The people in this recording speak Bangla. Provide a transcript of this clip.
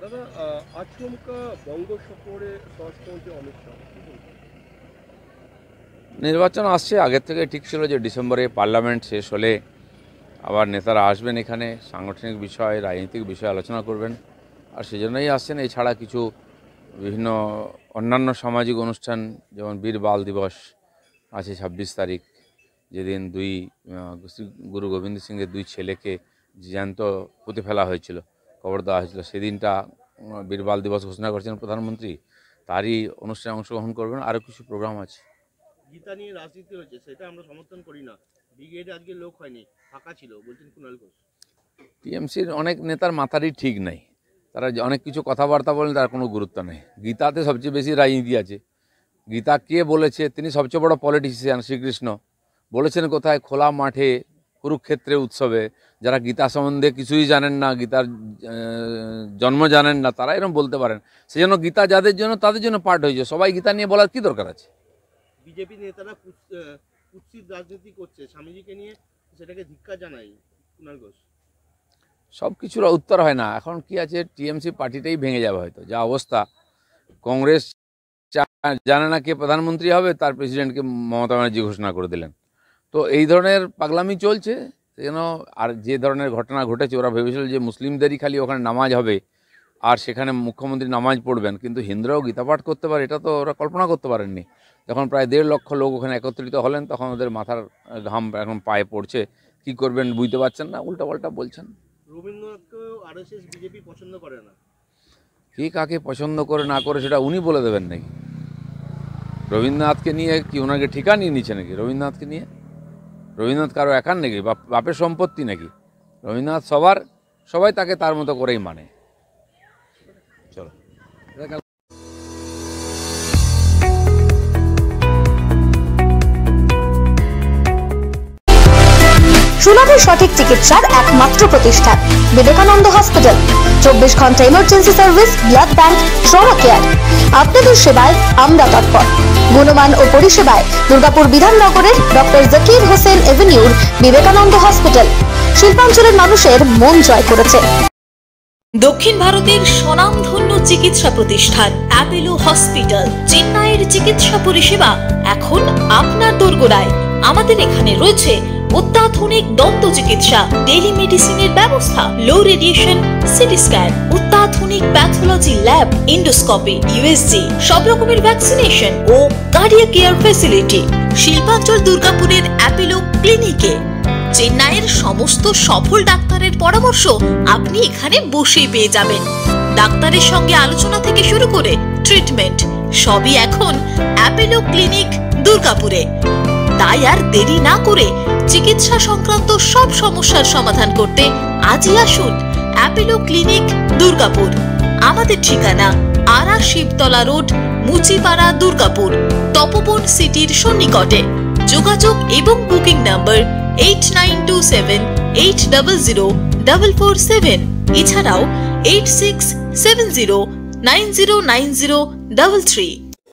দাদা আচমকা বঙ্গ সফরে স্বরাষ্ট্রমন্ত্রী অমিত শাহ, নির্বাচন আসছে, আগের থেকে ঠিক ছিল যে ডিসেম্বরে পার্লামেন্ট শেষ হলে আবার নেতারা আসবেন, এখানে সাংগঠনিক বিষয় রাজনৈতিক বিষয় আলোচনা করবেন, আর সেজন্যই আসছেন। এছাড়া কিছু বিভিন্ন অন্যান্য সামাজিক অনুষ্ঠান, যেমন বীর বাল দিবস আছে 26 তারিখ, যেদিন গুরু গোবিন্দ সিংয়ের 2 ছেলেকে জ্যান্ত পুঁতে ফেলা হয়েছিল, কবর দেওয়া হয়েছিল, সেদিনটা বীরবাল দিবস ঘোষণা করেছেন প্রধানমন্ত্রী, তারই অনুষ্ঠানে অংশগ্রহণ করবেন। আরও কিছু প্রোগ্রাম আছে। গীতা নিয়ে রাজনীতি হচ্ছে, সেটা আমরা সমর্থন করি না। ব্রিগেডে আজকে লোক হয়নি, ফাঁকা ছিল বলছেন কুণাল ঘোষ। টিএমসির অনেক নেতার মাথারই ঠিক নাই, তারা অনেক কিছু কথাবার্তা বলেন, তার কোনো গুরুত্ব নেই। গীতাতে সবচেয়ে বেশি রাজনীতি আছে। গীতা কে বলেছে? তিনি সবচেয়ে বড় পলিটিশিয়ান শ্রীকৃষ্ণ। বলেছেন কোথায়? খোলা মাঠে কুরুক্ষেত্রে উৎসবে। যারা গীতা সম্বন্ধে কিছুই জানেন না, গীতার জন্ম জানেন না, তারা এরকম বলতে পারেন। সেজন্য গীতা যাদের জন্য তাদের জন্য পাঠ হয়েছে, সবাই গীতা নিয়ে বলার কি দরকার আছে? বিজেপি নেতারা কুৎসিত রাজনীতি করছে স্বামীজিকে নিয়ে, সেটাকে ধিক্কার জানাই কুণাল ঘোষ। সব কিছুর উত্তর হয় না। এখন কি আছে, টিএমসি পার্টিটাই ভেঙে যাবে হয়তো, যা অবস্থা। কংগ্রেস জানে না কে প্রধানমন্ত্রী হবে, তার প্রেসিডেন্টকে মমতা ব্যানার্জি ঘোষণা করে দিলেন। তো এই ধরনের পাগলামি চলছে। যেন আর যে ধরনের ঘটনা ঘটেছে, ওরা ভেবেছিল যে মুসলিমদেরই খালি ওখানে নামাজ হবে আর সেখানে মুখ্যমন্ত্রী নামাজ পড়বেন, কিন্তু হিন্দুরাও গীতাপাঠ করতে পারে, এটা তো ওরা কল্পনা করতে পারেননি। যখন প্রায় 1.5 লক্ষ লোক ওখানে একত্রিত হলেন, তখন ওদের মাথার ঘাম এখন পায়ে পড়ছে। কি করবেন বুঝতে পারছেন না, উল্টাপাল্টা বলছেন। রবীন্দ্রনাথকেও আরএসএস বিজেপি পছন্দ করে না। কে কাকে পছন্দ করে না করে সেটা উনি বলে দেবেন নাকি? রবীন্দ্রনাথকে নিয়ে কি ওনাকে ঠিকা নিয়ে নিচ্ছে নাকি? রবীন্দ্রনাথকে নিয়ে রবীন্দ্রনাথ কারো একার নাকি? বাপের সম্পত্তি নাকি? রবীন্দ্রনাথ সবার, সবাই তাকে তার মতো করেই মানে। চলো। সুলভের সঠিক চিকিৎসার একমাত্র প্রতিষ্ঠান বিবেকানন্দ হসপিটাল। 24 ঘন্টা emergency service, blood bank, trauma care. আপনাদের সেবায় আমরা তৎপর। গুণমান ও পরিষেবায় দুর্গাপুর বিধাননগরের ডক্টর জাকির হোসেন এভিনিউর বিবেকানন্দ হসপিটাল শিল্পাঞ্চলের মানুষের মন জয় করেছে। দক্ষিণ ভারতের স্বনামধন্য চিকিৎসা প্রতিষ্ঠান অ্যাপোলো হসপিটাল, চেন্নাইয়ের চিকিৎসা পরিষেবা এখন আপনার দোরগোড়ায়। আমাদের এখানে রয়েছে অত্যাধুনিক দন্ত চিকিৎসা, টেলিমেডিসিনের ব্যবস্থা, লো রেডিয়েশন সিটি স্ক্যান, অত্যাধুনিক প্যাথোলজি ল্যাব, এন্ডোস্কোপি, ইউএসজি, সব রকমের ভ্যাকসিনেশন ও কার্ডিয়াক কেয়ার ফ্যাসিলিটি। শিল্পাঞ্চল দুর্গাপুরের অ্যাপোলো ক্লিনিকে চেন্নাইয়ের সমস্ত সফল ডাক্তারের পরামর্শ আপনি এখানে বসেই পেয়ে যাবেন। ডাক্তারের সঙ্গে আলোচনা থেকে শুরু করে ট্রিটমেন্ট সবই এখন অ্যাপোলো ক্লিনিক দুর্গাপুরে। তাই আর দেরি না করে চিকিৎসা সংক্রান্ত সব সমস্যার সমাধান করতে আজই আসুন অ্যাপোলো ক্লিনিক দুর্গাপুর। আমাদের ঠিকানা আরা শিবতলা রোড, মুচিপাড়া, দুর্গাপুর, তপবন সিটির সন্নিকটে। যোগাযোগ এবং বুকিং নাম্বার 8927800447, এছাড়াও 8670909033।